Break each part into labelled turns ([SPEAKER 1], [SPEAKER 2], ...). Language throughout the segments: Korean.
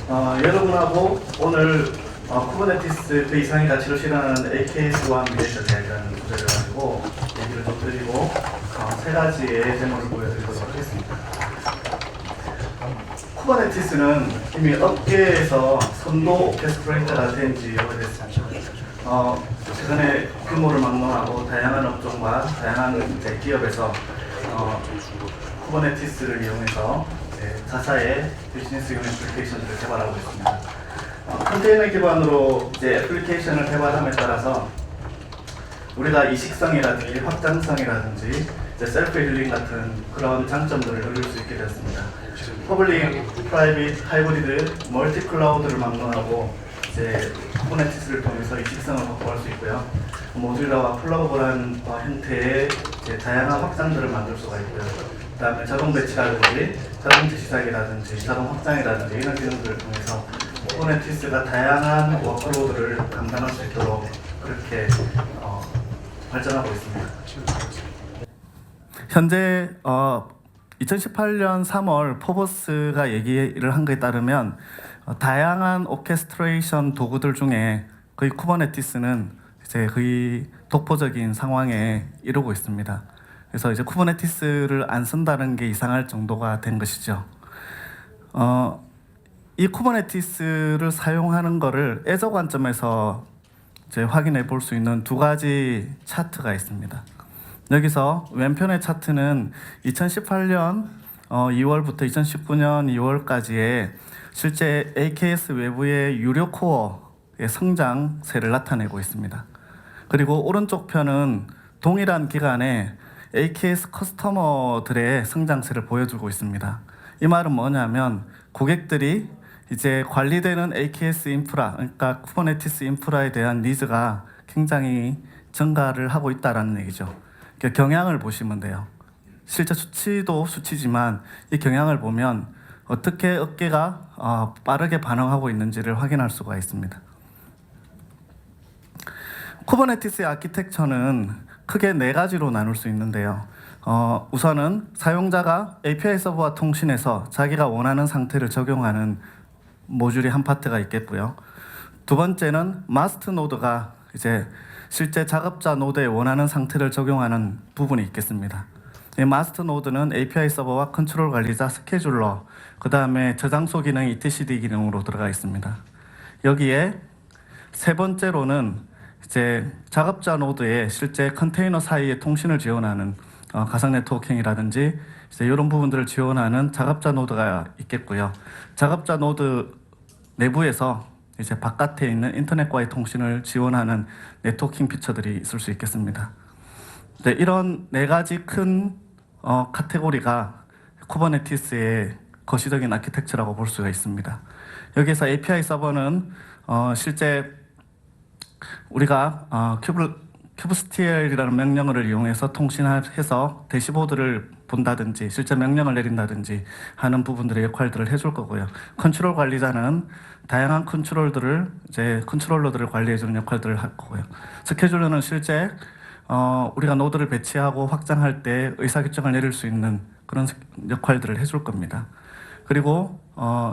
[SPEAKER 1] 여러분하고 오늘 쿠버네티스 그 이상의 가치를 실현하는 AKS1 미래전략이라는 주제를 가지고 얘기를 좀 드리고 세 가지의 데모를 보여드리도록 하겠습니다. 쿠버네티스는 이미 업계에서 선도 오케스트레이터가 된 지 오래됐습니다. 최근에 규모를 막론하고 다양한 업종과 다양한 기업에서 쿠버네티스를 이용해서 자사의 비즈니스용 애플리케이션들을 개발하고 있습니다. 컨테이너 기반으로 애플리케이션을 개발함에 따라서 우리가 이식성이라든지 확장성이라든지 셀프 힐링 같은 그런 장점들을 누릴 수 있게 되었습니다. 퍼블릭, 프라이빗, 하이브리드, 멀티 클라우드를 막론하고 쿠버네티스를 통해서 이식성을 확보할 수 있고요. 모듈러와 플러그블한 형태의 다양한 확장들을 만들 수가 있고요. 그 다음에 자동 배치라든지 자동 지시작이라든지 자동 확장이라든지 이런 기능들을 통해서 쿠버네티스가 다양한 워크로드를 감당할 수 있도록 그렇게 발전하고 있습니다.
[SPEAKER 2] 현재 2018년 3월 포버스가 얘기를 한 것에 따르면 다양한 오케스트레이션 도구들 중에 거의 쿠버네티스는 이제 거의 독보적인 상황에 이르고 있습니다. 그래서 이제 쿠버네티스를 안 쓴다는 게 이상할 정도가 된 것이죠. 이 쿠버네티스를 사용하는 것을 애저 관점에서 이제 확인해 볼 수 있는 두 가지 차트가 있습니다. 여기서 왼편의 차트는 2018년 2월부터 2019년 2월까지의 실제 AKS 외부의 유료 코어의 성장세를 나타내고 있습니다. 그리고 오른쪽 편은 동일한 기간에 AKS 커스터머들의 성장세를 보여주고 있습니다. 이 말은 뭐냐면 고객들이 이제 관리되는 AKS 인프라, 그러니까 쿠버네티스 인프라에 대한 니즈가 굉장히 증가를 하고 있다는 얘기죠. 경향을 보시면 돼요. 실제 수치도 수치지만 이 경향을 보면 어떻게 업계가 빠르게 반응하고 있는지를 확인할 수가 있습니다. 쿠버네티스의 아키텍처는 크게 네 가지로 나눌 수 있는데요. 우선은 사용자가 API 서버와 통신해서 자기가 원하는 상태를 적용하는 모듈이 한 파트가 있겠고요. 두 번째는 마스터 노드가 이제 실제 작업자 노드에 원하는 상태를 적용하는 부분이 있겠습니다. 이 마스터 노드는 API 서버와 컨트롤 관리자, 스케줄러, 그 다음에 저장소 기능, etcd 기능으로 들어가 있습니다. 여기에 세 번째로는 이제 작업자 노드에 실제 컨테이너 사이의 통신을 지원하는 가상 네트워킹이라든지 이제 이런 부분들을 지원하는 작업자 노드가 있겠고요. 작업자 노드 내부에서 이제 바깥에 있는 인터넷과의 통신을 지원하는 네트워킹 피처들이 있을 수 있겠습니다. 네, 이런 네 가지 큰 카테고리가 쿠버네티스의 거시적인 아키텍처라고 볼 수가 있습니다. 여기서 API 서버는 실제 우리가 kubectl이라는 명령어를 이용해서 통신해서 대시보드를 본다든지 실제 명령을 내린다든지 하는 부분들의 역할들을 해줄 거고요. 컨트롤 관리자는 다양한 컨트롤러들을 관리해주는 역할들을 할 거고요. 스케줄러는 실제 우리가 노드를 배치하고 확장할 때 의사결정을 내릴 수 있는 그런 역할들을 해줄 겁니다. 그리고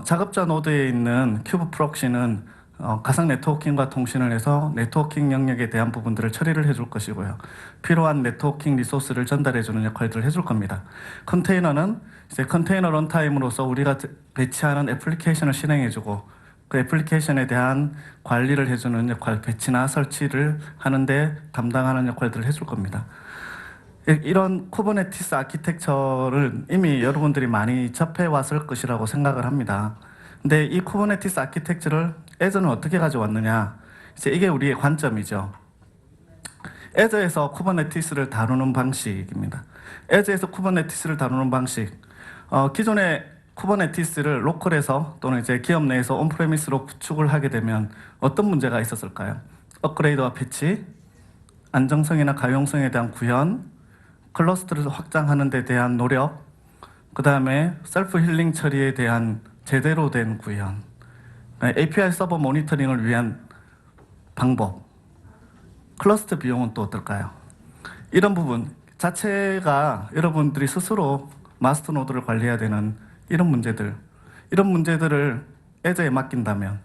[SPEAKER 2] 작업자 노드에 있는 큐브 프록시는 가상 네트워킹과 통신을 해서 네트워킹 영역에 대한 부분들을 처리를 해줄 것이고요. 필요한 네트워킹 리소스를 전달해주는 역할들을 해줄 겁니다. 컨테이너는 이제 컨테이너 런타임으로서 우리가 배치하는 애플리케이션을 실행해주고 그 애플리케이션에 대한 관리를 해주는 역할, 배치나 설치를 하는데 담당하는 역할들을 해줄 겁니다. 이런 쿠버네티스 아키텍처를 이미 여러분들이 많이 접해왔을 것이라고 생각을 합니다. 근데 이 쿠버네티스 아키텍처를 애저는 어떻게 가져왔느냐? 이제 이게 우리의 관점이죠. 애저에서 쿠버네티스를 다루는 방식입니다. 애저에서 쿠버네티스를 다루는 방식. 기존의 쿠버네티스를 로컬에서 또는 이제 기업 내에서 온프레미스로 구축을 하게 되면 어떤 문제가 있었을까요? 업그레이드와 패치, 안정성이나 가용성에 대한 구현, 클러스터를 확장하는 데 대한 노력, 그 다음에 셀프 힐링 처리에 대한 제대로 된 구현, API 서버 모니터링을 위한 방법, 클러스터 비용은 또 어떨까요? 이런 부분 자체가 여러분들이 스스로 마스터 노드를 관리해야 되는 이런 문제들을 애저에 맡긴다면,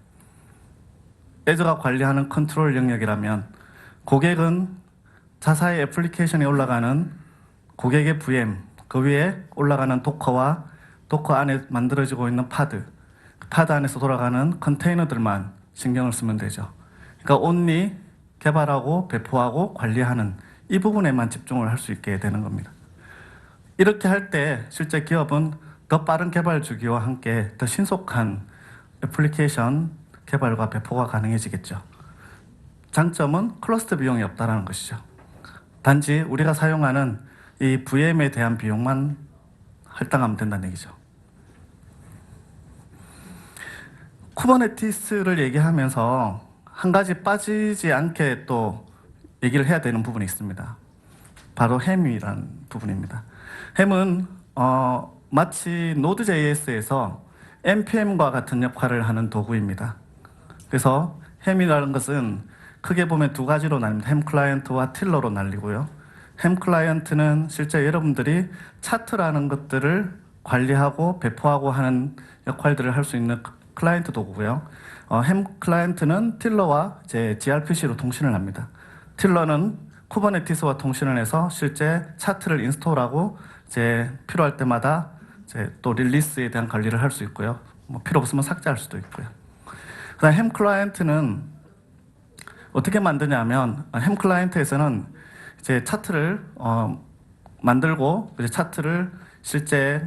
[SPEAKER 2] 애저가 관리하는 컨트롤 영역이라면, 고객은 자사의 애플리케이션에 올라가는 고객의 VM, 그 위에 올라가는 도커와 도커 안에 만들어지고 있는 파드 안에서 돌아가는 컨테이너들만 신경을 쓰면 되죠. 그러니까 온리 개발하고 배포하고 관리하는 이 부분에만 집중을 할 수 있게 되는 겁니다. 이렇게 할 때 실제 기업은 더 빠른 개발 주기와 함께 더 신속한 애플리케이션 개발과 배포가 가능해지겠죠. 장점은 클러스터 비용이 없다는 것이죠. 단지 우리가 사용하는 이 VM에 대한 비용만 할당하면 된다는 얘기죠. 쿠버네티스를 얘기하면서 한 가지 빠지지 않게 또 얘기를 해야 되는 부분이 있습니다. 바로 햄이라는 부분입니다. 햄은 마치 Node.js에서 npm과 같은 역할을 하는 도구입니다. 그래서 햄이라는 것은 크게 보면 두 가지로 나뉩니다. 햄 클라이언트와 틸러로 나뉘고요. 햄 클라이언트는 실제 여러분들이 차트라는 것들을 관리하고 배포하고 하는 역할들을 할 수 있는 클라이언트 도구고요. 햄 클라이언트는 틸러와 이제 gRPC로 통신을 합니다. 틸러는 쿠버네티스와 통신을 해서 실제 차트를 인스톨하고 이제 필요할 때마다 이제 또 릴리스에 대한 관리를 할 수 있고요. 뭐 필요 없으면 삭제할 수도 있고요. 그다음 햄 클라이언트는 어떻게 만드냐면 햄 클라이언트에서는 이제 차트를 만들고 이제 차트를 실제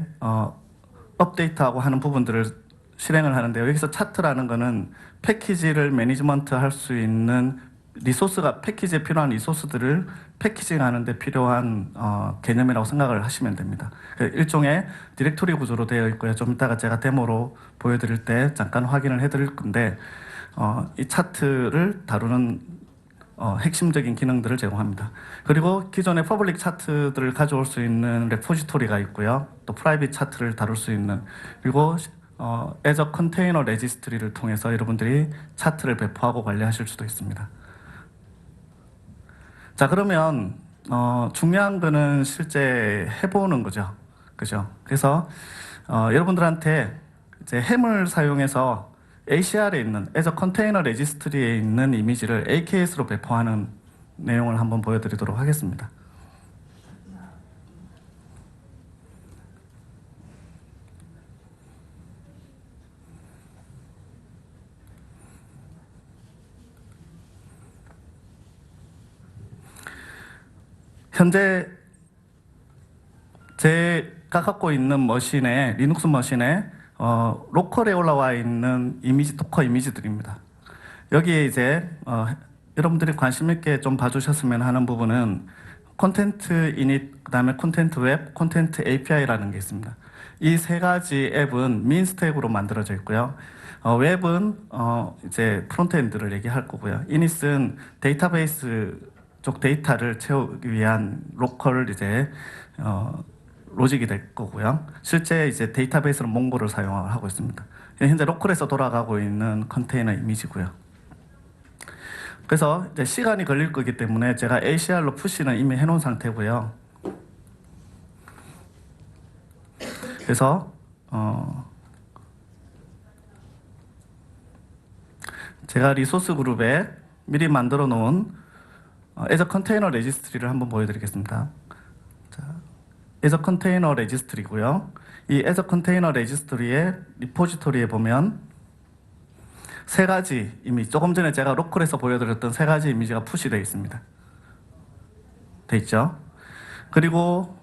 [SPEAKER 2] 업데이트하고 하는 부분들을 실행을 하는데요. 여기서 차트라는 거는 패키지를 매니지먼트 할 수 있는 리소스가 패키지에 필요한 리소스들을 패키징하는 데 필요한 개념이라고 생각을 하시면 됩니다. 일종의 디렉토리 구조로 되어 있고요. 좀 이따가 제가 데모로 보여드릴 때 잠깐 확인을 해드릴 건데 이 차트를 다루는 핵심적인 기능들을 제공합니다. 그리고 기존의 퍼블릭 차트들을 가져올 수 있는 레포지토리가 있고요. 또 프라이빗 차트를 다룰 수 있는, 그리고 애저 컨테이너 레지스트리를 통해서 여러분들이 차트를 배포하고 관리하실 수도 있습니다. 자, 그러면 중요한 거는 실제 해보는 거죠. 그죠? 그래서 여러분들한테 이제 햄을 사용해서 ACR에 있는 애저 컨테이너 레지스트리에 있는 이미지를 AKS로 배포하는 내용을 한번 보여드리도록 하겠습니다. 현재 제가 갖고 있는 머신에, 리눅스 머신에 로컬에 올라와 있는 이미지, 도커 이미지들입니다. 여기에 이제 여러분들이 관심 있게 좀 봐주셨으면 하는 부분은 콘텐트 이닛, 그다음에 콘텐트 웹, 콘텐트 API라는 게 있습니다. 이 세 가지 앱은 민 스택으로 만들어져 있고요. 웹은 이제 프론트엔드를 얘기할 거고요. 이닛은 데이터베이스 쪽 데이터를 채우기 위한 로컬 이제 로직이 될 거고요. 실제 이제 데이터베이스는 몽고를 사용하고 있습니다. 현재 로컬에서 돌아가고 있는 컨테이너 이미지고요. 그래서 이제 시간이 걸릴 거기 때문에 제가 ACR로 푸시는 이미 해놓은 상태고요. 그래서 제가 리소스 그룹에 미리 만들어 놓은 애저 컨테이너 레지스트리를 한번 보여드리겠습니다. 자, 애저 컨테이너 레지스트리고요. 이 애저 컨테이너 레지스트리의 리포지토리에 보면 세 가지 이미 조금 전에 제가 로컬에서 보여드렸던 세 가지 이미지가 푸시되어 있습니다. 돼 있죠? 그리고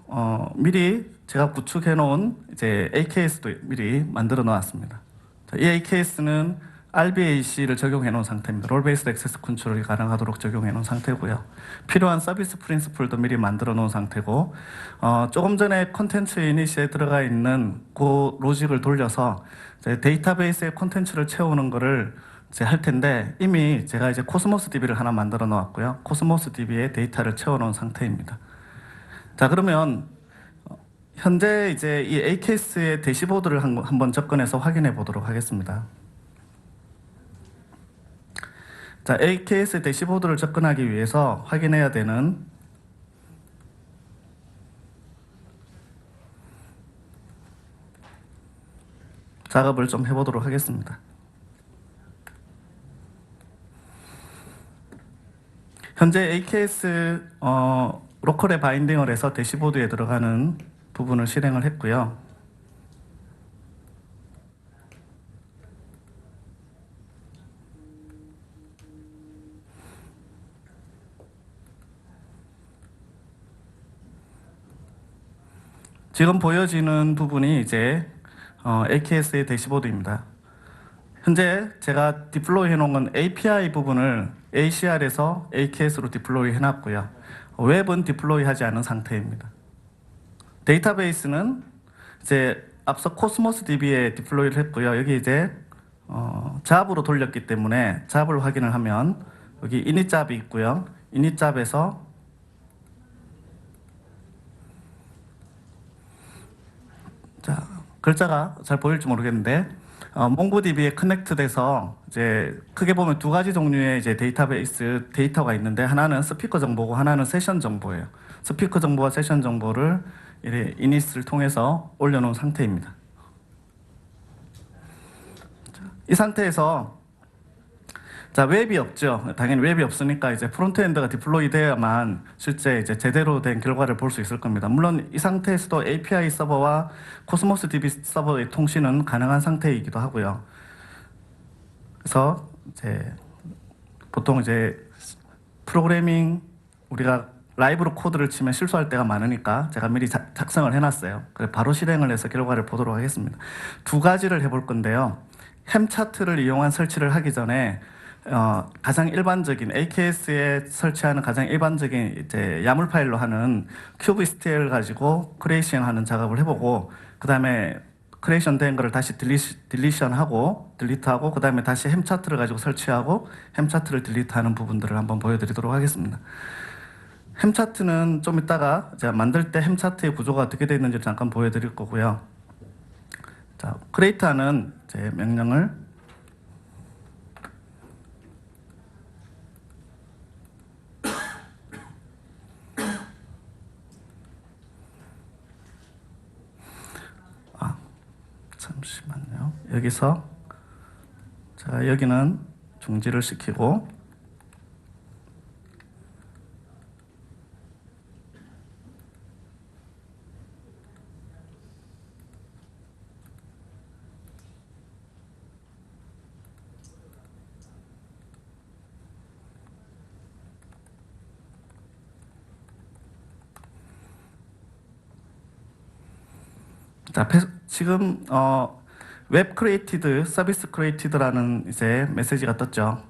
[SPEAKER 2] 미리 제가 구축해 놓은 이제 AKS도 미리 만들어 놓았습니다. 자, 이 AKS는 RBAC를 적용해 놓은 상태입니다. 롤 베이스드 액세스 컨트롤이 가능하도록 적용해 놓은 상태고요. 필요한 서비스 프린시플도 미리 만들어 놓은 상태고 조금 전에 콘텐츠 이니시에 들어가 있는 그 로직을 돌려서 이제 데이터베이스에 콘텐츠를 채우는 거를 이제 할 텐데 이미 제가 이제 코스모스 DB를 하나 만들어 놓았고요. 코스모스 DB에 데이터를 채워 놓은 상태입니다. 자, 그러면 현재 이제 이 AKS의 대시보드를 한번 접근해서 확인해 보도록 하겠습니다. 자, AKS 대시보드를 접근하기 위해서 확인해야 되는 작업을 좀 해보도록 하겠습니다. 현재 AKS 로컬에 바인딩을 해서 대시보드에 들어가는 부분을 실행을 했고요. 지금 보여지는 부분이 이제 AKS의 대시보드입니다. 현재 제가 디플로이 해놓은 건 API 부분을 ACR에서 AKS로 디플로이 해놨고요. 웹은 디플로이 하지 않은 상태입니다. 데이터베이스는 이제 앞서 코스모스 DB에 디플로이를 했고요. 여기 이제 잡으로 돌렸기 때문에 잡을 확인을 하면 여기 이닛 잡이 있고요. 이닛 잡에서 자, 글자가 잘 보일지 모르겠는데 몽고DB에 커넥트돼서 이제 크게 보면 두 가지 종류의 이제 데이터베이스 데이터가 있는데 하나는 스피커 정보고 하나는 세션 정보예요. 스피커 정보와 세션 정보를 이닛을 통해서 올려놓은 상태입니다. 이 상태에서 자, 웹이 없죠. 당연히 웹이 없으니까 이제 프론트엔드가 디플로이 돼야만 실제 이제 제대로 된 결과를 볼 수 있을 겁니다. 물론 이 상태에서도 API 서버와 코스모스 DB 서버의 통신은 가능한 상태이기도 하고요. 그래서 이제 보통 이제 프로그래밍 우리가 라이브로 코드를 치면 실수할 때가 많으니까 제가 미리 작성을 해놨어요. 그래서 바로 실행을 해서 결과를 보도록 하겠습니다. 두 가지를 해볼 건데요. 햄 차트를 이용한 설치를 하기 전에 가장 일반적인 AKS에 설치하는 가장 일반적인 이제 야물 파일로 하는 큐브스티엘 가지고 크리에이션 하는 작업을 해보고 그 다음에 크리에이션 된 거를 다시 딜리션하고 딜리트하고 그 다음에 다시 햄 차트를 가지고 설치하고 햄 차트를 딜리트하는 부분들을 한번 보여드리도록 하겠습니다. 햄 차트는 좀 이따가 제가 만들 때 햄 차트의 구조가 어떻게 되어 있는지 잠깐 보여드릴 거고요. 자, create하는 제 명령을 잠시만요. 여기서 자, 여기는 중지를 시키고 자, 지금 웹 크리에이티드, 서비스 크리에이티드라는 이제 메시지가 떴죠.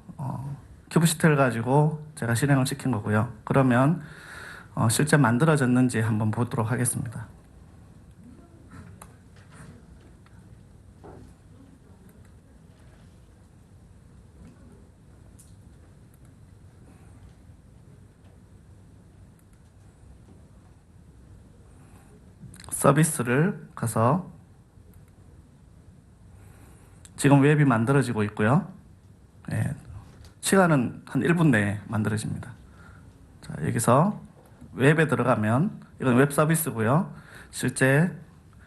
[SPEAKER 2] 큐브시트를 가지고 제가 실행을 시킨 거고요. 그러면 실제 만들어졌는지 한번 보도록 하겠습니다. 서비스를 가서 지금 웹이 만들어지고 있고요. 예, 시간은 한 1분 내에 만들어집니다. 자, 여기서 웹에 들어가면 이건 웹 서비스고요. 실제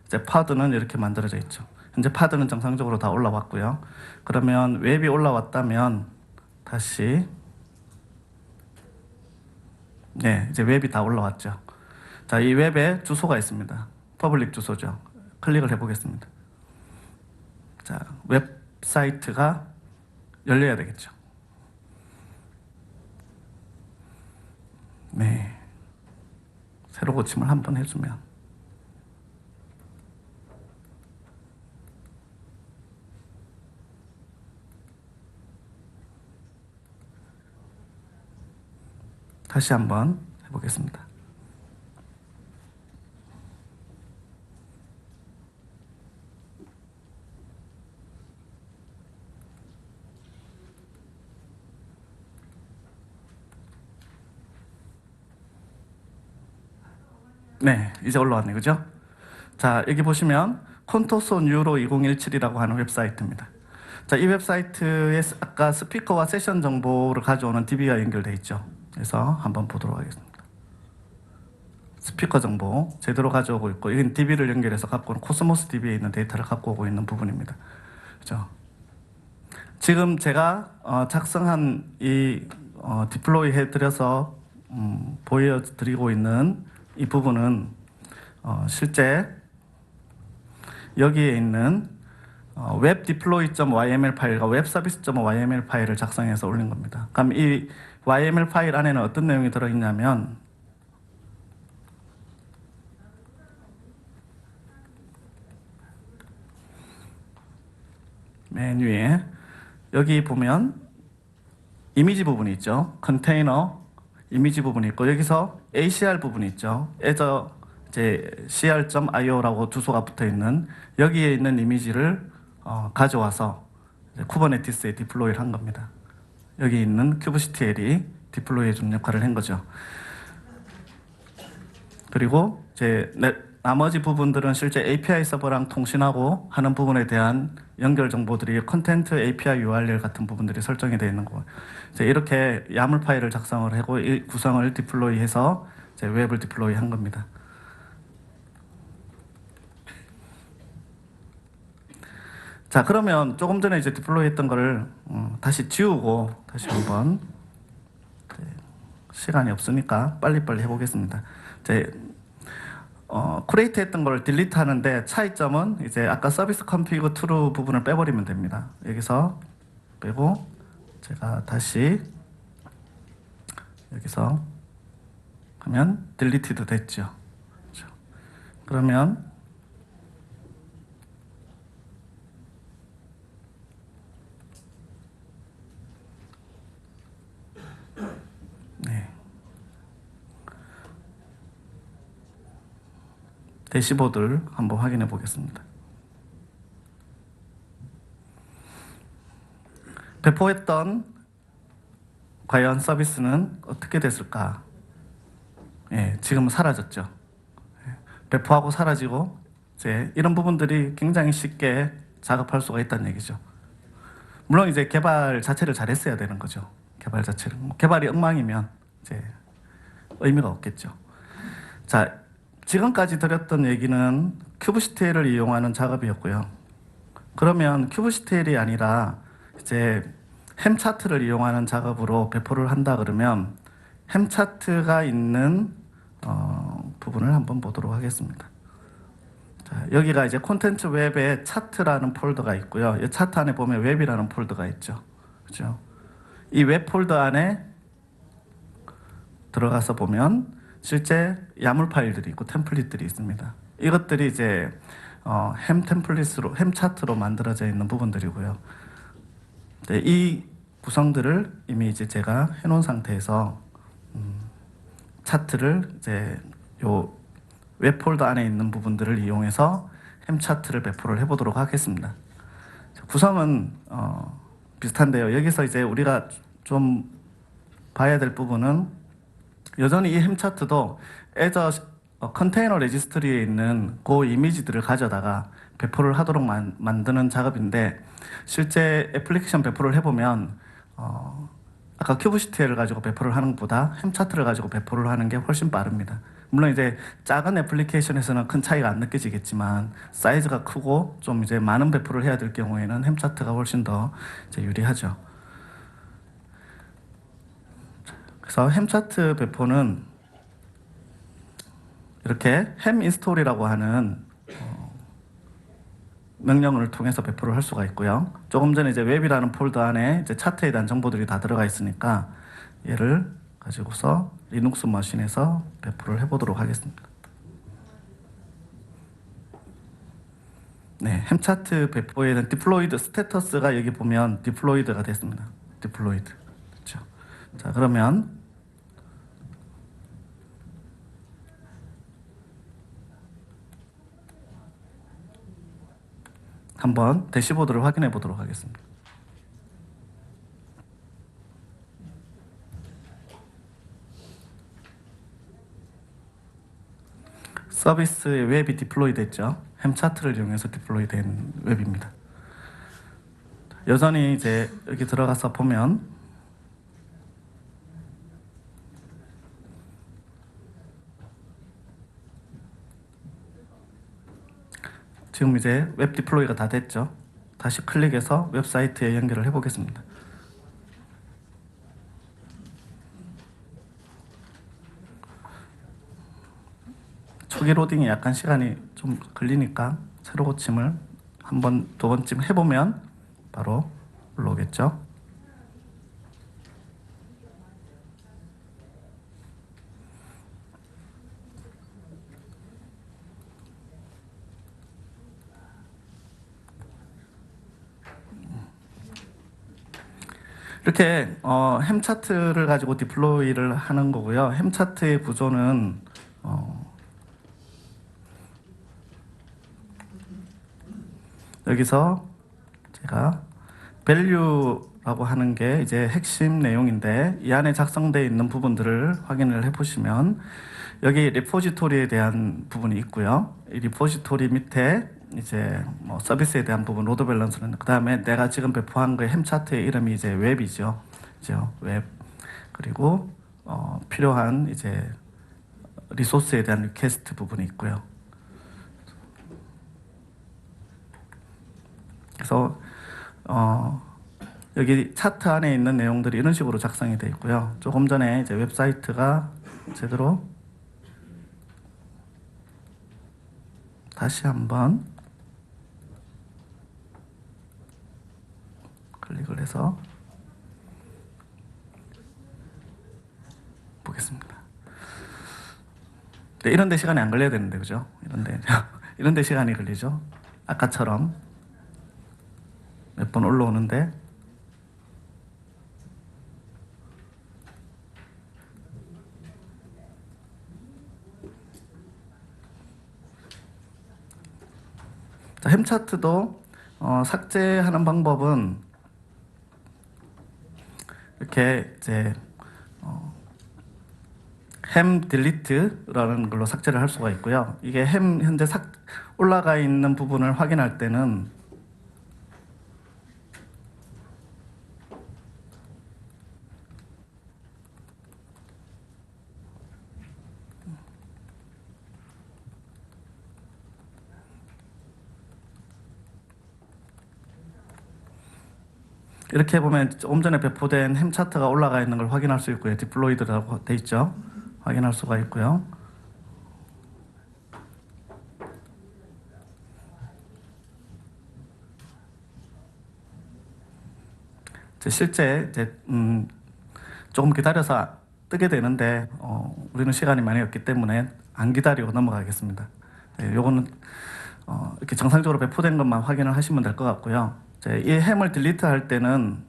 [SPEAKER 2] 이제 파드는 이렇게 만들어져 있죠. 현재 파드는 정상적으로 다 올라왔고요. 그러면 웹이 올라왔다면 다시 네, 이제 웹이 다 올라왔죠. 자, 이 웹에 주소가 있습니다. 퍼블릭 주소죠. 클릭을 해보겠습니다. 자, 웹사이트가 열려야 되겠죠. 네. 새로 고침을 한번 해주면. 다시 한번 해보겠습니다. 네, 이제 올라왔네요. 그죠? 자, 여기 보시면 콘토소 뉴로 2017이라고 하는 웹사이트입니다. 자, 이 웹사이트에 아까 스피커와 세션 정보를 가져오는 DB가 연결되어 있죠. 그래서 한번 보도록 하겠습니다. 스피커 정보 제대로 가져오고 있고, 이건 DB를 연결해서 갖고 오는 코스모스 DB에 있는 데이터를 갖고 오고 있는 부분입니다. 그죠? 지금 제가 작성한 이 디플로이 해드려서 보여드리고 있는 이 부분은 실제 여기에 있는 web-deploy.yml 파일과 web-service.yml 파일을 작성해서 올린 겁니다. 그럼 이 YML 파일 안에는 어떤 내용이 들어있냐면 맨 위에 여기 보면 이미지 부분이 있죠. 컨테이너 이미지 부분이 있고 여기서 ACR 부분이 있죠. 이제 cr.io라고 주소가 붙어 있는 여기에 있는 이미지를 가져와서 쿠버네티스에 디플로이를 한 겁니다. 여기 있는 kubectl이 디플로이 해주는 역할을 한 거죠. 그리고 이제 나머지 부분들은 실제 API 서버랑 통신하고 하는 부분에 대한 연결 정보들이 컨텐트 API URL 같은 부분들이 설정이 되어 있는 거예요. 이제 이렇게 야물 파일을 작성을 하고 이 구성을 디플로이해서 이제 웹을 디플로이 한 겁니다. 자, 그러면 조금 전에 이제 디플로이 했던 거를 다시 지우고 다시 한번 시간이 없으니까 빨리빨리 해보겠습니다. 이제 크리에이트 했던 걸 딜리트 하는데 차이점은 이제 아까 서비스 컨피그 트루 부분을 빼버리면 됩니다. 여기서 빼고 제가 다시 여기서 하면 딜리티드 됐죠. 그렇죠? 그러면 대시보드를 한번 확인해 보겠습니다. 배포했던 과연 서비스는 어떻게 됐을까? 예, 지금은 사라졌죠. 배포하고 사라지고 이제 이런 부분들이 굉장히 쉽게 작업할 수가 있다는 얘기죠. 물론 이제 개발 자체를 잘했어야 되는 거죠. 개발 자체를. 개발이 엉망이면 이제 의미가 없겠죠. 자, 지금까지 드렸던 얘기는 kubectl을 이용하는 작업이었고요. 그러면 kubectl이 아니라 이제 햄 차트를 이용하는 작업으로 배포를 한다 그러면 햄 차트가 있는 부분을 한번 보도록 하겠습니다. 자, 여기가 이제 콘텐츠 웹에 차트라는 폴더가 있고요. 이 차트 안에 보면 웹이라는 폴더가 있죠. 그죠? 이 웹 폴더 안에 들어가서 보면 실제 야물 파일들이 있고 템플릿들이 있습니다. 이것들이 이제 햄 템플릿으로 햄 차트로 만들어져 있는 부분들이고요. 네, 이 구성들을 이미 이제 제가 해놓은 상태에서 차트를 이제 요 웹 폴더 안에 있는 부분들을 이용해서 햄 차트를 배포를 해보도록 하겠습니다. 구성은 비슷한데요. 여기서 이제 우리가 좀 봐야 될 부분은 여전히 이 햄 차트도 애저 컨테이너 레지스트리에 있는 그 이미지들을 가져다가 배포를 하도록 만드는 작업인데 실제 애플리케이션 배포를 해보면 아까 kubectl을 가지고 배포를 하는 것보다 햄 차트를 가지고 배포를 하는 게 훨씬 빠릅니다. 물론 이제 작은 애플리케이션에서는 큰 차이가 안 느껴지겠지만 사이즈가 크고 좀 이제 많은 배포를 해야 될 경우에는 햄 차트가 훨씬 더 이제 유리하죠. 그래서 햄 차트 배포는 이렇게 햄 인스톨이라고 하는 명령을 통해서 배포를 할 수가 있고요. 조금 전에 이제 웹이라는 폴더 안에 이제 차트에 대한 정보들이 다 들어가 있으니까 얘를 가지고서 리눅스 머신에서 배포를 해보도록 하겠습니다. 네, 햄 차트 배포에 대한 디플로이드 스테터스가 여기 보면 디플로이드가 됐습니다. 디플로이드. 그렇죠. 자, 그러면 한번 대시보드를 확인해 보도록 하겠습니다. 서비스의 웹이 디플로이 됐죠. 햄 차트를 이용해서 디플로이 된 웹입니다. 여전히 이제 여기 들어가서 보면 지금 이제 웹 디플로이가 다 됐죠. 다시 클릭해서 웹사이트에 연결을 해보겠습니다. 초기 로딩이 약간 시간이 좀 걸리니까 새로 고침을 한 번, 두 번쯤 해보면 바로 올라오겠죠. 이렇게 햄 차트를 가지고 디플로이를 하는 거고요. 햄 차트의 구조는 여기서 제가 value라고 하는 게 이제 핵심 내용인데 이 안에 작성되어 있는 부분들을 확인을 해보시면 여기 리포지토리에 대한 부분이 있고요. 이 리포지토리 밑에 이제 뭐 서비스에 대한 부분, 로드 밸런스는 그 다음에 내가 지금 배포한 그 햄 차트의 이름이 이제 웹이죠. 웹. 그리고 필요한 이제 리소스에 대한 리퀘스트 부분이 있고요. 그래서 여기 차트 안에 있는 내용들이 이런 식으로 작성이 되어 있고요. 조금 전에 이제 웹사이트가 제대로 다시 한번 클릭을 해서 보겠습니다. 네, 이런데 시간이 안 걸려야 되는데 그죠? 이런데 시간이 걸리죠. 아까처럼 몇 번 올라오는데 자, 햄 차트도 삭제하는 방법은 이렇게 이제 햄 딜리트라는 걸로 삭제를 할 수가 있고요. 이게 햄 현재 올라가 있는 부분을 확인할 때는 이렇게 보면 조금 전에 배포된 햄 차트가 올라가 있는 걸 확인할 수 있고요. 디플로이드라고 돼 있죠. 확인할 수가 있고요. 실제 이제 조금 기다려서 뜨게 되는데 우리는 시간이 많이 없기 때문에 안 기다리고 넘어가겠습니다. 네, 요거는 이렇게 정상적으로 배포된 것만 확인을 하시면 될 것 같고요. 이 햄을 딜리트 할 때는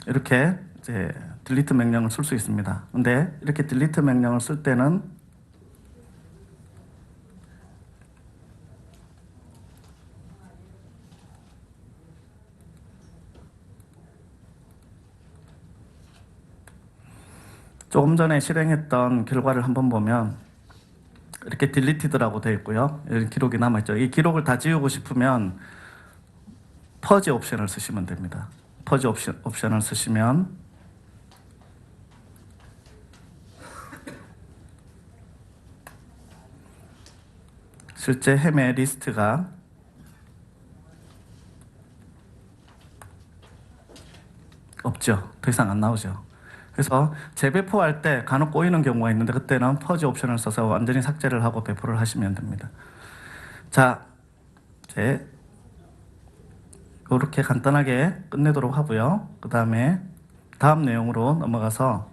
[SPEAKER 2] 이렇게 이제 딜리트 명령을 쓸 수 있습니다. 근데 이렇게 딜리트 명령을 쓸 때는 조금 전에 실행했던 결과를 한번 보면 이렇게 딜리티드라고 되어 있고요. 여기 기록이 남아있죠. 이 기록을 다 지우고 싶으면 퍼지 옵션을 쓰시면 됩니다. 퍼지 옵션을 쓰시면 실제 햄의 리스트가 없죠. 더 이상 안 나오죠. 그래서 재배포할 때 간혹 꼬이는 경우가 있는데 그때는 퍼지 옵션을 써서 완전히 삭제를 하고 배포를 하시면 됩니다. 자, 이제 이렇게 간단하게 끝내도록 하고요. 그 다음에 다음 내용으로 넘어가서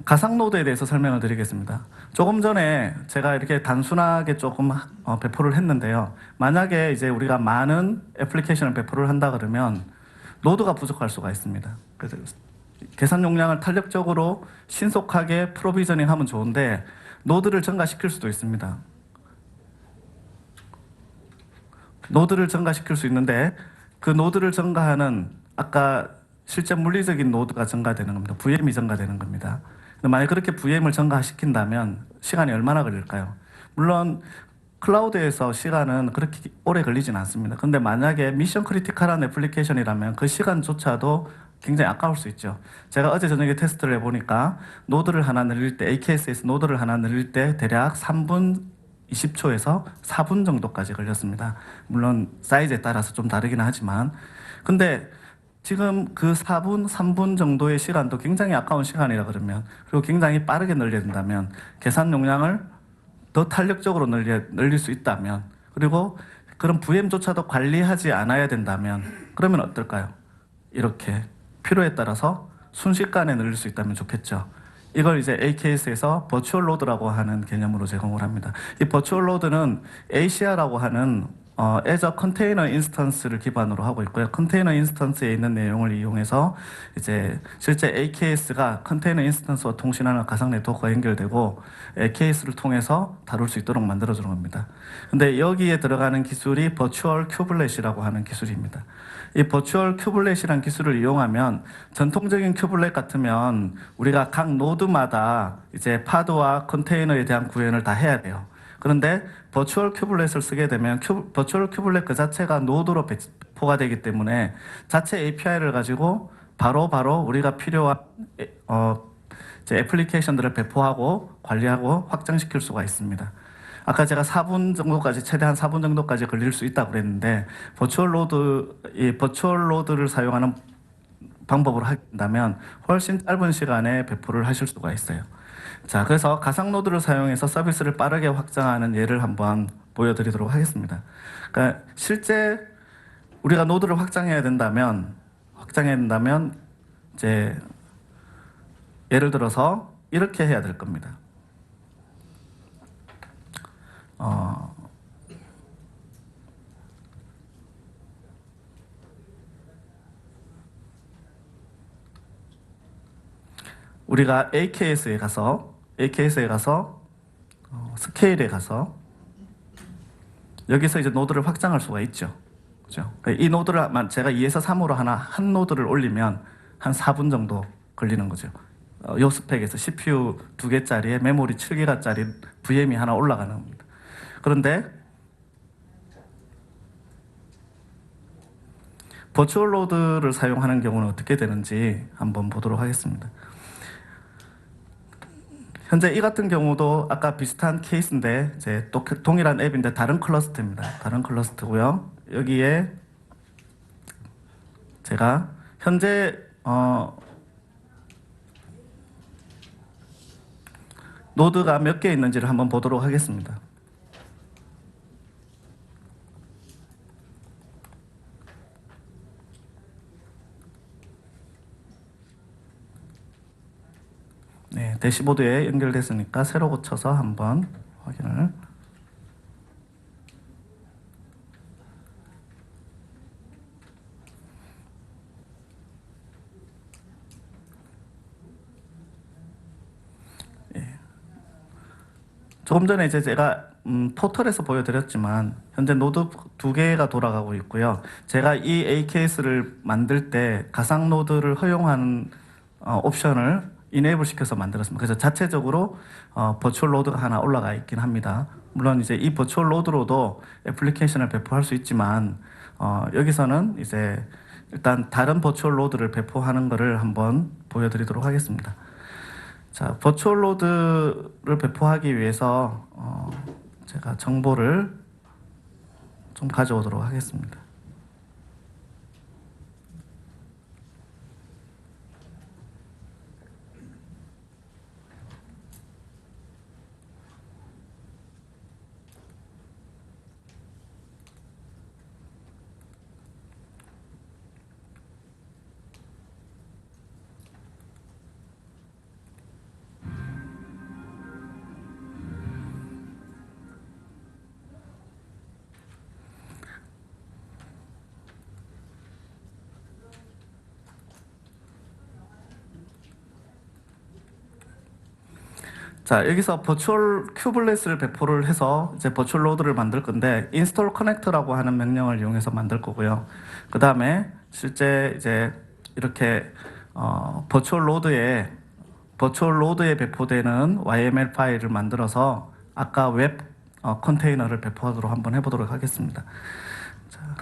[SPEAKER 2] 가상 노드에 대해서 설명을 드리겠습니다. 조금 전에 제가 이렇게 단순하게 조금 배포를 했는데요. 만약에 이제 우리가 많은 애플리케이션을 배포를 한다 그러면 노드가 부족할 수가 있습니다. 그래서 계산 용량을 탄력적으로 신속하게 프로비저닝 하면 좋은데 노드를 증가시킬 수도 있습니다. 노드를 증가시킬 수 있는데 그 노드를 증가하는 아까 실제 물리적인 노드가 증가되는 겁니다. VM이 증가되는 겁니다. 만약 그렇게 VM을 증가시킨다면 시간이 얼마나 걸릴까요? 물론 클라우드에서 시간은 그렇게 오래 걸리진 않습니다. 근데 만약에 미션 크리티컬한 애플리케이션이라면 그 시간조차도 굉장히 아까울 수 있죠. 제가 어제 저녁에 테스트를 해보니까 노드를 하나 늘릴 때 AKS에서 노드를 하나 늘릴 때 대략 3분 20초에서 4분 정도까지 걸렸습니다. 물론 사이즈에 따라서 좀 다르긴 하지만 근데 지금 그 4분, 3분 정도의 시간도 굉장히 아까운 시간이라 그러면, 그리고 굉장히 빠르게 늘려야 된다면, 계산 용량을 더 탄력적으로 늘릴 수 있다면, 그리고 그런 VM조차도 관리하지 않아야 된다면, 그러면 어떨까요? 이렇게 필요에 따라서 순식간에 늘릴 수 있다면 좋겠죠. 이걸 이제 AKS에서 버추얼 로드라고 하는 개념으로 제공을 합니다. 이 버추얼 로드는 ACR라고 하는 Azure 컨테이너 인스턴스를 기반으로 하고 있고요. 컨테이너 인스턴스에 있는 내용을 이용해서 이제 실제 AKS가 컨테이너 인스턴스와 통신하는 가상 네트워크가 연결되고 AKS를 통해서 다룰 수 있도록 만들어주는 겁니다. 근데 여기에 들어가는 기술이 버추얼 큐블렛이라고 하는 기술입니다. 이 버추얼 큐블렛이라는 기술을 이용하면 전통적인 큐블렛 같으면 우리가 각 노드마다 이제 파드와 컨테이너에 대한 구현을 다 해야 돼요. 그런데 버추얼 큐블렛을 쓰게 되면 버추얼 큐블렛 그 자체가 노드로 배포가 되기 때문에 자체 API를 가지고 바로 우리가 필요한 이제 애플리케이션들을 배포하고 관리하고 확장시킬 수가 있습니다. 아까 제가 4분 정도까지 최대한 4분 정도까지 걸릴 수 있다고 그랬는데 이 버추얼 로드를 사용하는 방법으로 한다면 훨씬 짧은 시간에 배포를 하실 수가 있어요. 자, 그래서 가상 노드를 사용해서 서비스를 빠르게 확장하는 예를 한번 보여드리도록 하겠습니다. 그러니까 실제 우리가 노드를 확장해야 된다면 이제 예를 들어서 이렇게 해야 될 겁니다. 우리가 AKS에 가서 스케일에 가서 여기서 이제 노드를 확장할 수가 있죠. 그죠? 이 노드를 제가 2에서 3으로 한 노드를 올리면 한 4분 정도 걸리는 거죠. 요 스펙에서 CPU 2개짜리에 메모리 7기가짜리 VM이 하나 올라가는 겁니다. 그런데 버추얼 로드를 사용하는 경우는 어떻게 되는지 한번 보도록 하겠습니다. 현재 이 같은 경우도 아까 비슷한 케이스인데 이제 또 동일한 앱인데 다른 클러스터입니다. 다른 클러스터고요. 여기에 제가 현재 노드가 몇 개 있는지를 한번 보도록 하겠습니다. 네, 대시보드에 연결됐으니까 새로 고쳐서 한번 확인을. 조금 전에 이제 제가 포털에서 보여드렸지만 현재 노드 2개가 돌아가고 있고요. 제가 이 AKS를 만들 때 가상 노드를 허용하는 옵션을 이네이블 시켜서 만들었습니다. 그래서 자체적으로 버추얼 로드가 하나 올라가 있긴 합니다. 물론 이제 이 버추얼 로드로도 애플리케이션을 배포할 수 있지만 여기서는 이제 일단 다른 버추얼 로드를 배포하는 것을 한번 보여드리도록 하겠습니다. 자, 버추얼 로드를 배포하기 위해서 제가 정보를 좀 가져오도록 하겠습니다. 자, 여기서 버추얼 큐블렛을 배포를 해서 이제 버추얼 로드를 만들 건데 install connect라고 하는 명령을 이용해서 만들 거고요. 그 다음에 실제 이제 이렇게 버추얼 로드에 배포되는 YML 파일을 만들어서 아까 웹 컨테이너를 배포하도록 한번 해보도록 하겠습니다. 자.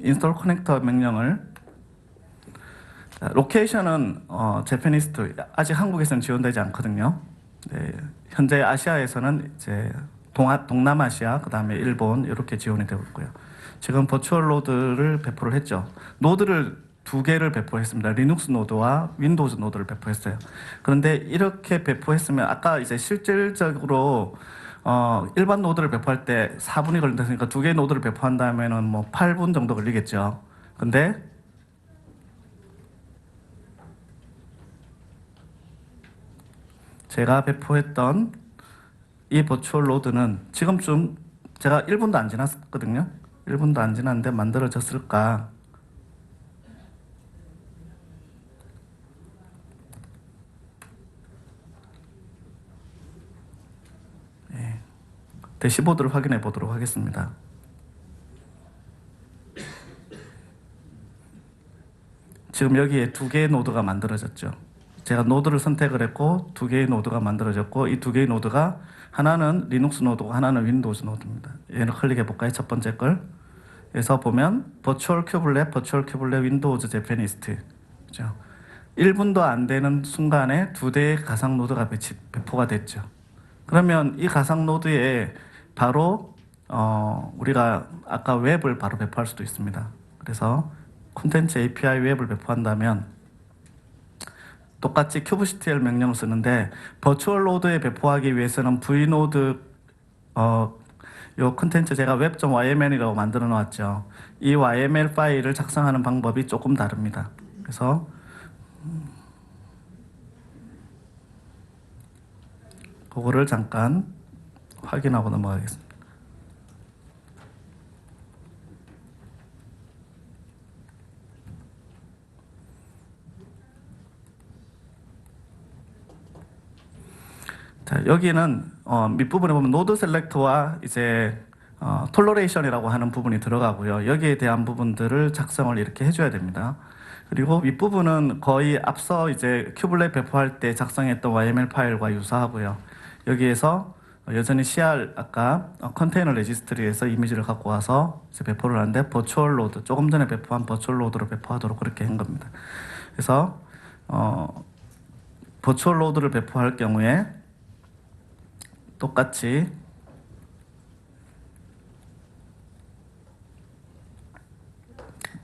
[SPEAKER 2] 인스톨 커넥터 명령을 로케이션은 제페니스트 아직 한국에서는 지원되지 않거든요. 네, 현재 아시아에서는 이제 동남아시아 그다음에 일본 이렇게 지원이 되고 있고요. 지금 버추얼 노드를 배포를 했죠. 노드를 두 개를 배포했습니다. 리눅스 노드와 윈도우즈 노드를 배포했어요. 그런데 이렇게 배포했으면 아까 이제 실질적으로 일반 노드를 배포할 때 4분이 걸린다니까 두 개의 노드를 배포한다면은 뭐 8분 정도 걸리겠죠. 근데 제가 배포했던 이 버추얼 노드는 지금쯤 제가 1분도 안 지났거든요. 1분도 안 지났는데 만들어졌을까? 예. 대시보드를 확인해 보도록 하겠습니다. 지금 여기에 두 개의 노드가 만들어졌죠. 제가 노드를 선택을 했고 두 개의 노드가 만들어졌고 이 두 개의 노드가 하나는 리눅스 노드고 하나는 윈도우즈 노드입니다. 얘를 클릭해 볼까요? 첫 번째 걸. 그래서 보면 버추얼 큐블렛, 윈도우즈 제페니스트. 그죠? 1분도 안 되는 순간에 두 대의 가상 노드가 배포가 됐죠. 그러면 이 가상 노드에 바로 우리가 아까 웹을 바로 배포할 수도 있습니다. 그래서 콘텐츠 API 웹을 배포한다면 똑같이 kubectl 명령을 쓰는데 버추얼 노드에 배포하기 위해서는 vnode 요 콘텐츠 제가 web.yml이라고 만들어 놓았죠. 이 YML 파일을 작성하는 방법이 조금 다릅니다. 그래서 그거를 잠깐 확인하고 넘어가겠습니다. 자, 여기는 밑부분에 보면 노드 셀렉터와 이제 톨러레이션이라고 하는 부분이 들어가고요. 여기에 대한 부분들을 작성을 이렇게 해줘야 됩니다. 그리고 윗부분은 거의 앞서 이제 큐블렛 배포할 때 작성했던 YML 파일과 유사하고요. 여기에서 여전히 CR 아까 컨테이너 레지스트리에서 이미지를 갖고 와서 이제 배포를 하는데 버추얼 로드 조금 전에 배포한 버추얼 로드로 배포하도록 그렇게 한 겁니다. 그래서 버추얼 로드를 배포할 경우에 똑같이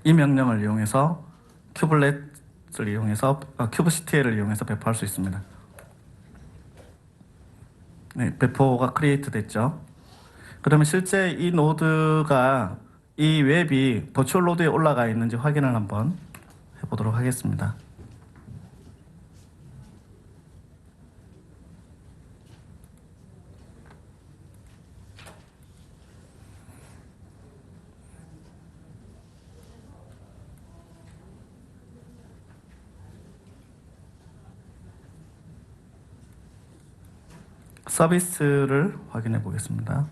[SPEAKER 2] 이 명령을 이용해서 큐블렛을 이용해서 kubectl을 이용해서 배포할 수 있습니다. 네, 배포가 크리에이트 됐죠. 그러면 실제 이 노드가 이 웹이 버추얼 노드에 올라가 있는지 확인을 한번 해보도록 하겠습니다. 서비스를 확인해 보겠습니다.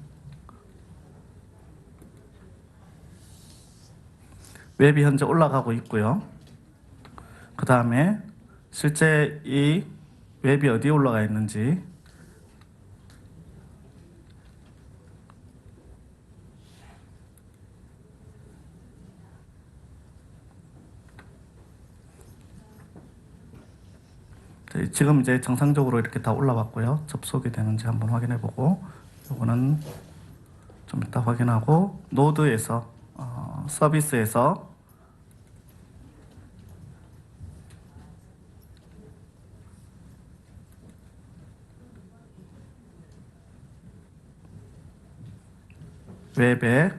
[SPEAKER 2] 웹이 현재 올라가고 있고요. 그 다음에 실제 이 웹이 어디에 올라가 있는지 지금 이제 정상적으로 이렇게 다 올라왔고요. 접속이 되는지 한번 확인해 보고 이거는 좀 이따 확인하고 노드에서 서비스에서 웹에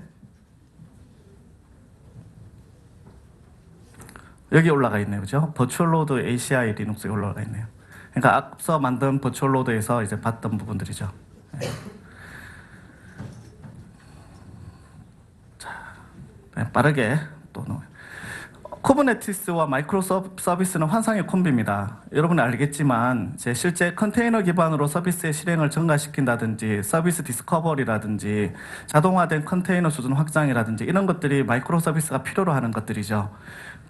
[SPEAKER 2] 여기 올라가 있네요. 그죠? 버추얼 로드 ACI 리눅스에 올라가 있네요. 그러니까 앞서 만든 버추얼 로드에서 이제 봤던 부분들이죠. 네. 자, 빠르게 또 쿠버네티스와 마이크로 서비스는 환상의 콤비입니다. 여러분은 알겠지만 이제 실제 컨테이너 기반으로 서비스의 실행을 증가시킨다든지 서비스 디스커버리라든지 자동화된 컨테이너 수준 확장이라든지 이런 것들이 마이크로 서비스가 필요로 하는 것들이죠.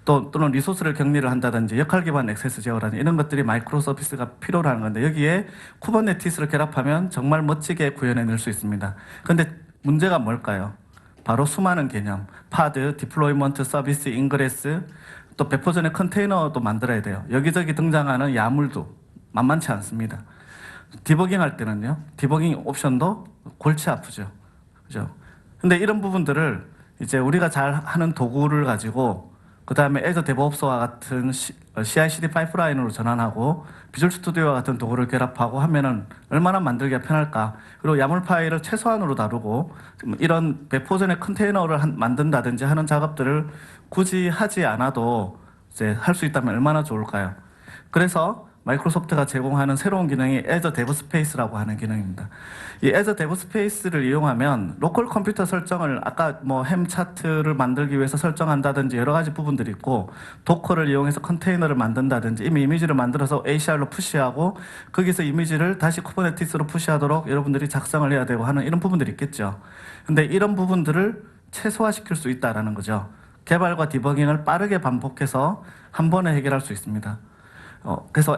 [SPEAKER 2] 또는 리소스를 격리를 한다든지 역할 기반 액세스 제어라든지 이런 것들이 마이크로 서비스가 필요로 하는 건데 여기에 쿠버네티스를 결합하면 정말 멋지게 구현해낼 수 있습니다. 그런데 문제가 뭘까요? 바로 수많은 개념, 파드, 디플로이먼트 서비스, 인그레스, 또 배포 전에 컨테이너도 만들어야 돼요. 여기저기 등장하는 야물도 만만치 않습니다. 디버깅 할 때는요, 디버깅 옵션도 골치 아프죠. 그죠? 근데 이런 부분들을 이제 우리가 잘 하는 도구를 가지고 그 다음에 애저 데브옵스와 같은 CI/CD 파이프라인으로 전환하고 비주얼 스튜디오와 같은 도구를 결합하고 하면은 얼마나 만들기가 편할까. 그리고 야물 파일을 최소한으로 다루고 이런 배포 전에 컨테이너를 만든다든지 하는 작업들을 굳이 하지 않아도 이제 할 수 있다면 얼마나 좋을까요? 그래서 마이크로소프트가 제공하는 새로운 기능이 애저 데브 스페이스라고 하는 기능입니다. 이 애저 데브 스페이스를 이용하면 로컬 컴퓨터 설정을 아까 뭐 햄 차트를 만들기 위해서 설정한다든지 여러 가지 부분들이 있고 도커를 이용해서 컨테이너를 만든다든지 이미 이미지를 만들어서 ACR로 푸시하고 거기서 이미지를 다시 쿠버네티스로 푸시하도록 여러분들이 작성을 해야 되고 하는 이런 부분들이 있겠죠. 근데 이런 부분들을 최소화시킬 수 있다라는 거죠. 개발과 디버깅을 빠르게 반복해서 한 번에 해결할 수 있습니다. 그래서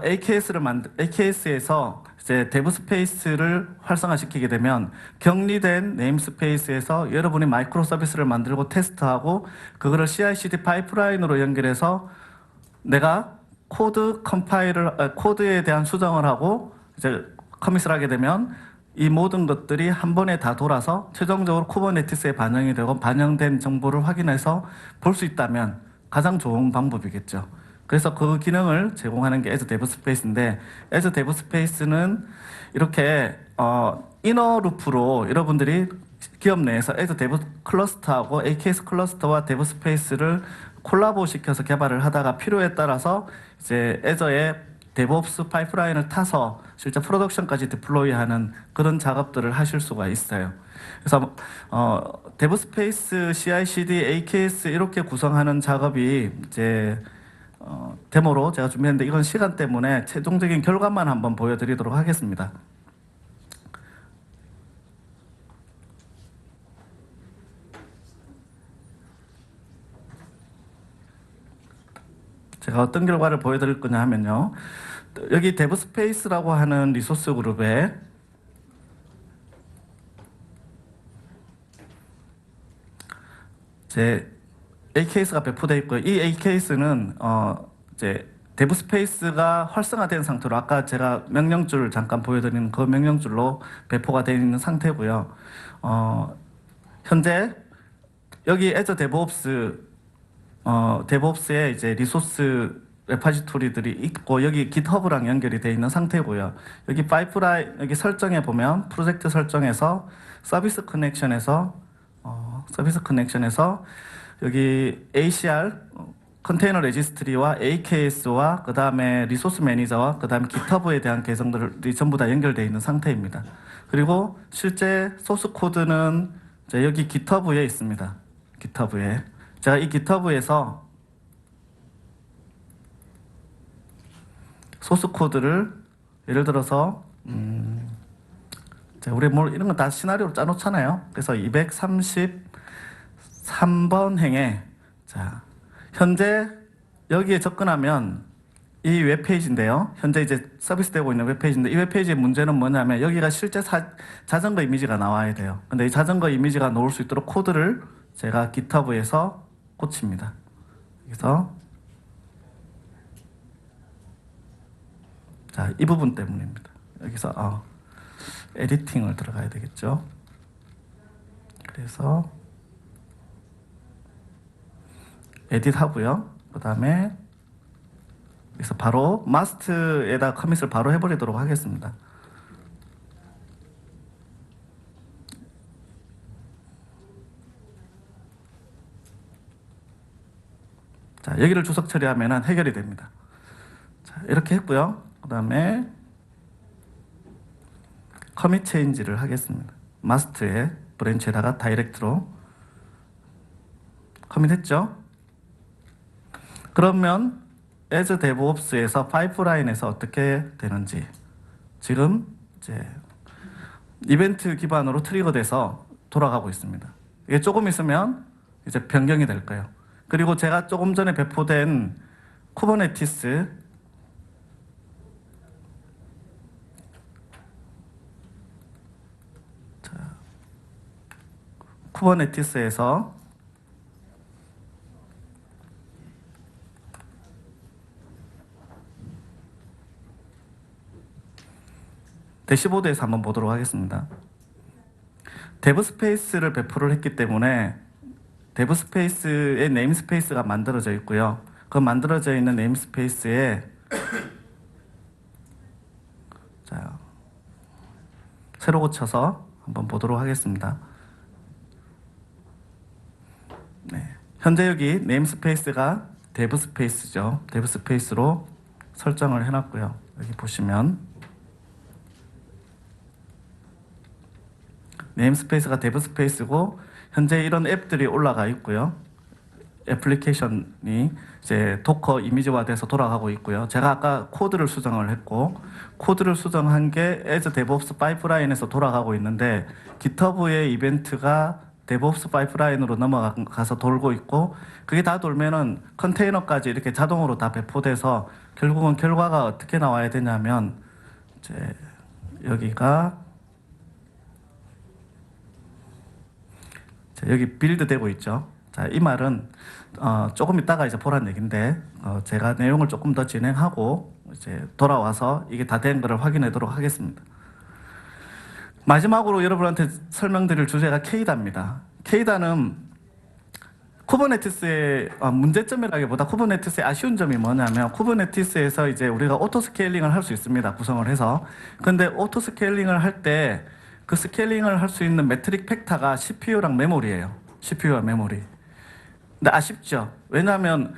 [SPEAKER 2] AKS에서 이제 데브 스페이스를 활성화시키게 되면 격리된 네임스페이스에서 여러분이 마이크로 서비스를 만들고 테스트하고 그거를 CI/CD 파이프라인으로 연결해서 내가 코드에 대한 수정을 하고 이제 커밋을 하게 되면 이 모든 것들이 한 번에 다 돌아서 최종적으로 쿠버네티스에 반영이 되고 반영된 정보를 확인해서 볼 수 있다면 가장 좋은 방법이겠죠. 그래서 그 기능을 제공하는 게 애저 데브 스페이스인데 애저 데브 스페이스는 이렇게 이너 루프로 여러분들이 기업 내에서 애저 데브 클러스터하고 AKS 클러스터와 데브 스페이스를 콜라보 시켜서 개발을 하다가 필요에 따라서 이제 애저의 데브옵스 파이프라인을 타서 실제 프로덕션까지 디플로이하는 그런 작업들을 하실 수가 있어요. 그래서 데브 스페이스, CI/CD, AKS 이렇게 구성하는 작업이 이제 데모로 제가 준비했는데 이건 시간 때문에 최종적인 결과만 한번 보여드리도록 하겠습니다. 제가 어떤 결과를 보여드릴 거냐 하면요. 여기 데브 스페이스라고 하는 리소스 그룹에 제 AKS가 배포되어 있고요. 이 AKS는 이제 데브 스페이스가 활성화된 상태로 아까 제가 명령줄 잠깐 보여드리는 그 명령줄로 배포가 되어 있는 상태고요. 현재 여기 애저 데브옵스에 이제 리소스 레파지토리들이 있고 여기 깃허브랑 연결이 되어 있는 상태고요. 여기 파이프라인 여기 설정에 보면 프로젝트 설정에서 서비스 커넥션에서 여기 ACR 컨테이너 레지스트리와 AKS와 그 다음에 리소스 매니저와 그 다음에 깃허브에 대한 계정들이 전부 다 연결되어 있는 상태입니다. 그리고 실제 소스 코드는 여기 깃허브에 있습니다. 깃허브에 제가 이 깃허브에서 소스 코드를 예를 들어서 우리 뭘 이런 거 다 시나리오로 짜놓잖아요. 그래서 233번 행에 현재 여기에 접근하면 이 웹페이지인데요. 현재 이제 서비스되고 있는 웹페이지인데 이 웹페이지의 문제는 뭐냐면 여기가 실제 자전거 이미지가 나와야 돼요. 근데 이 자전거 이미지가 나올 수 있도록 코드를 제가 깃허브에서 꽂힙니다. 그래서 이 부분 때문입니다. 여기서 에디팅을 들어가야 되겠죠. 그래서 에딧 하고요. 그 다음에 여기서 바로 마스트에다 커밋을 바로 해버리도록 하겠습니다. 여기를 주석 처리하면 해결이 됩니다. 이렇게 했고요. 그 다음에 커밋 체인지를 하겠습니다. 마스트에 브랜치에다가 다이렉트로 커밋했죠. 그러면 애저 데브옵스에서 파이프라인에서 어떻게 되는지 지금 이제 이벤트 기반으로 트리거돼서 돌아가고 있습니다. 이게 조금 있으면 이제 변경이 될 거예요. 그리고 제가 조금 전에 배포된 쿠버네티스 쿠버네티스에서 대시보드에서 한번 보도록 하겠습니다. 데브스페이스를 배포를 했기 때문에 데브스페이스의 네임스페이스가 만들어져 있고요. 그 만들어져 있는 네임스페이스에 자, 새로 고쳐서 한번 보도록 하겠습니다. 네. 현재 여기 네임스페이스가 데브스페이스죠. 데브스페이스로 설정을 해놨고요. 여기 보시면 네임스페이스가 데브스페이스고 현재 이런 앱들이 올라가 있고요. 애플리케이션이 이제 도커 이미지화돼서 돌아가고 있고요. 제가 아까 코드를 수정을 했고 코드를 수정한 게 as DevOps 파이프라인에서 돌아가고 있는데 GitHub의 이벤트가 DevOps 파이프라인으로 넘어가서 돌고 있고 그게 다 돌면은 컨테이너까지 이렇게 자동으로 다 배포돼서 결국은 결과가 어떻게 나와야 되냐면 이제 여기가 여기 빌드 되고 있죠. 자, 이 말은 조금 이따가 이제 보란 얘기인데 제가 내용을 조금 더 진행하고 이제 돌아와서 이게 다 된 거를 확인하도록 하겠습니다. 마지막으로 여러분한테 설명드릴 주제가 K다입니다. K다는 쿠버네티스의 문제점이라기보다 쿠버네티스의 아쉬운 점이 뭐냐면 쿠버네티스에서 이제 우리가 오토 스케일링을 할 수 있습니다. 구성을 해서. 근데 오토 스케일링을 할 때 그 스케일링을 할 수 있는 매트릭 팩터가 CPU랑 메모리예요. CPU와 메모리. 근데 아쉽죠. 왜냐하면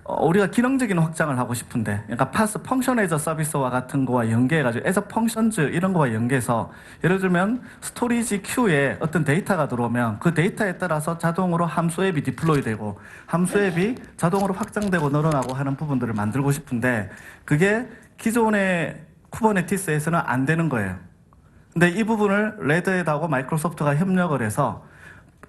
[SPEAKER 2] 우리가 기능적인 확장을 하고 싶은데, 그러니까 파스 펑션 에저 서비스와 같은 거와 연계해가지고 에저 펑션즈 이런 거와 연계해서 예를 들면 스토리지 큐에 어떤 데이터가 들어오면 그 데이터에 따라서 자동으로 함수 앱이 디플로이되고 함수 앱이 자동으로 확장되고 늘어나고 하는 부분들을 만들고 싶은데 그게 기존의 쿠버네티스에서는 안 되는 거예요. 근데 이 부분을 레드햇하고 마이크로소프트가 협력을 해서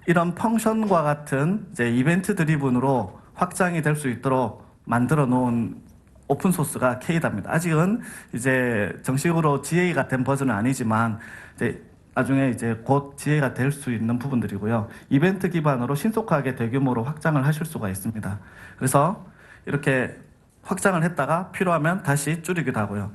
[SPEAKER 2] 이런 펑션과 같은 이제 이벤트 드리븐으로 확장이 될 수 있도록 만들어 놓은 오픈 소스가 K다입니다. 아직은 이제 정식으로 GA가 된 버전은 아니지만 이제 나중에 이제 곧 GA가 될 수 있는 부분들이고요. 이벤트 기반으로 신속하게 대규모로 확장을 하실 수가 있습니다. 그래서 이렇게 확장을 했다가 필요하면 다시 줄이기도 하고요.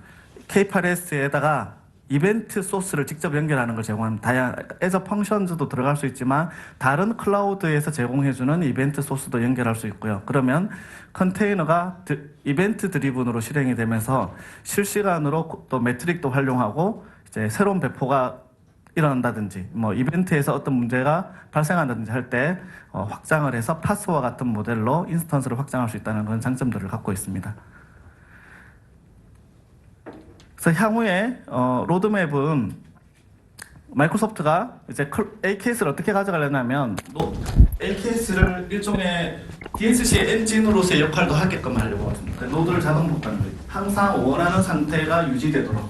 [SPEAKER 2] K8s에다가 이벤트 소스를 직접 연결하는 걸 제공합니다. 에저 펑션즈도 들어갈 수 있지만 다른 클라우드에서 제공해주는 이벤트 소스도 연결할 수 있고요. 그러면 컨테이너가 이벤트 드리븐으로 실행이 되면서 실시간으로 또 매트릭도 활용하고 이제 새로운 배포가 일어난다든지 뭐 이벤트에서 어떤 문제가 발생한다든지 할 때 확장을 해서 파스와 같은 모델로 인스턴스를 확장할 수 있다는 그런 장점들을 갖고 있습니다. 그래서 향후에 로드맵은 마이크로소프트가 이제 AKS를 어떻게 가져가려냐면 AKS를 일종의 DSC 엔진으로서의 역할도 하게끔 하려고 합니다. 노드를 자동 복구하는 거예요. 항상 원하는 상태가 유지되도록.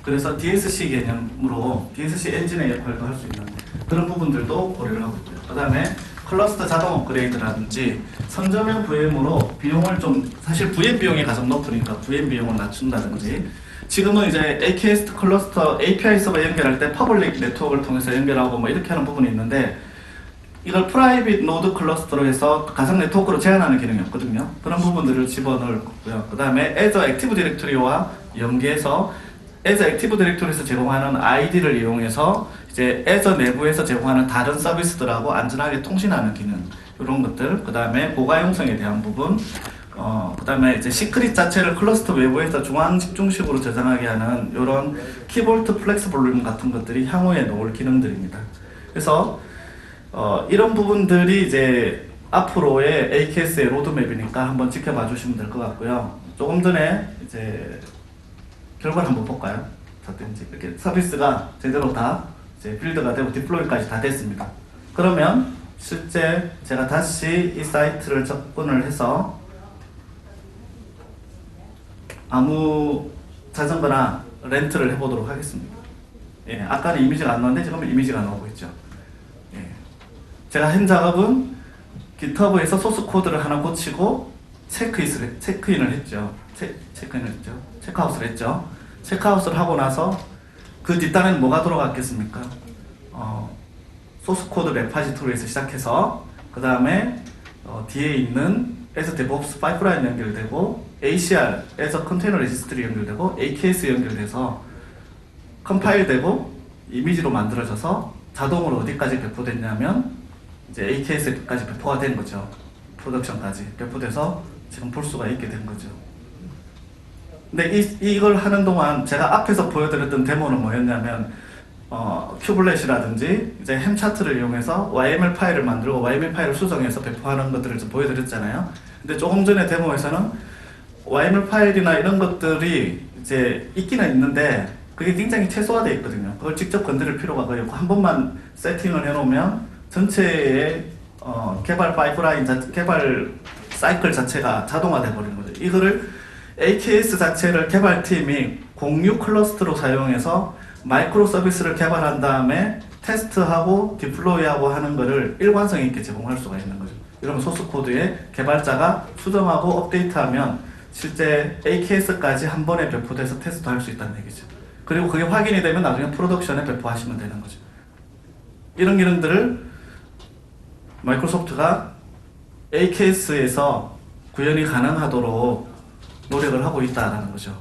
[SPEAKER 2] 그래서 DSC 개념으로 DSC 엔진의 역할도 할 수 있는 그런 부분들도 고려를 하고 있고요. 그 다음에 클러스터 자동 업그레이드라든지 선점형 VM으로 비용을 좀 사실 VM 비용이 가장 높으니까 VM 비용을 낮춘다든지 지금은 이제 AKS 클러스터 API 서버 연결할 때 퍼블릭 네트워크를 통해서 연결하고 뭐 이렇게 하는 부분이 있는데 이걸 프라이빗 노드 클러스터로 해서 가상 네트워크로 제한하는 기능이 없거든요. 그런 부분들을 집어넣을 거고요. 그 다음에 Azure 액티브 디렉토리와 연계해서 Azure 액티브 디렉토리에서 제공하는 ID를 이용해서 이제 Azure 내부에서 제공하는 다른 서비스들하고 안전하게 통신하는 기능 이런 것들, 그 다음에 고가용성에 대한 부분, 그 다음에 이제 시크릿 자체를 클러스터 외부에서 중앙 집중식으로 저장하게 하는 이런 키볼트 플렉스 볼륨 같은 것들이 향후에 놓을 기능들입니다. 그래서 이런 부분들이 이제 앞으로의 AKS의 로드맵이니까 한번 지켜봐 주시면 될 것 같고요. 조금 전에 이제 결과를 한번 볼까요? 어떤지 이렇게 서비스가 제대로 다 이제 빌드가 되고 디플로이까지 다 됐습니다. 그러면 실제 제가 다시 이 사이트를 접근을 해서 아무 자전거나 렌트를 해보도록 하겠습니다. 예, 아까는 이미지가 안 나왔는데 지금은 이미지가 나오고 있죠. 예, 제가 한 작업은 GitHub에서 소스 코드를 하나 고치고 체크인을 했죠. 체크아웃을 했죠. 체크아웃을 하고 나서 그 뒷단에는 뭐가 들어갔겠습니까? 소스 코드 레파지토리에서 시작해서 그 다음에 뒤에 있는 as DevOps 파이프라인 연결되고 ACR as 컨테이너 레지스트리 연결되고 AKS 연결돼서 컴파일되고 이미지로 만들어져서 자동으로 어디까지 배포됐냐면 이제 AKS까지 배포가 된 거죠. 프로덕션까지 배포돼서 지금 볼 수가 있게 된 거죠. 근데 이걸 하는 동안 제가 앞에서 보여드렸던 데모는 뭐였냐면 큐블렛이라든지 이제 햄 차트를 이용해서 YML 파일을 만들고 YML 파일을 수정해서 배포하는 것들을 좀 보여드렸잖아요. 근데 조금 전에 데모에서는 YML 파일이나 이런 것들이 이제 있기는 있는데 그게 굉장히 최소화되어 있거든요. 그걸 직접 건드릴 필요가 거의 없고 한 번만 세팅을 해놓으면 전체의 개발 파이프라인, 개발 사이클 자체가 자동화돼 버리는 거죠. 이거를 AKS 자체를 개발팀이 공유 클러스터로 사용해서 마이크로 서비스를 개발한 다음에 테스트하고 디플로이하고 하는 거를 일관성 있게 제공할 수가 있는 거죠. 이러면 소스 코드에 개발자가 수정하고 업데이트하면 실제 AKS까지 한 번에 배포돼서 테스트할 수 있다는 얘기죠. 그리고 그게 확인이 되면 나중에 프로덕션에 배포하시면 되는 거죠. 이런 기능들을 마이크로소프트가 AKS에서 구현이 가능하도록 노력을 하고 있다는 거죠.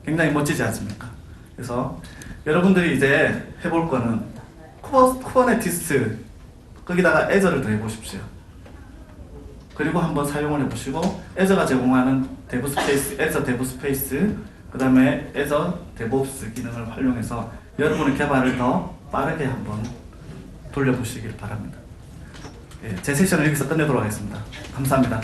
[SPEAKER 2] 굉장히 멋지지 않습니까? 그래서 여러분들이 이제 해볼 거는 쿠버네티스 거기다가 애저를 더 해보십시오. 그리고 한번 사용을 해보시고 애저가 제공하는 데브 스페이스, 애저 데브 스페이스 그 다음에 애저 데브옵스 기능을 활용해서 여러분의 개발을 더 빠르게 한번 돌려보시길 바랍니다. 예, 제 세션을 여기서 끝내도록 하겠습니다. 감사합니다.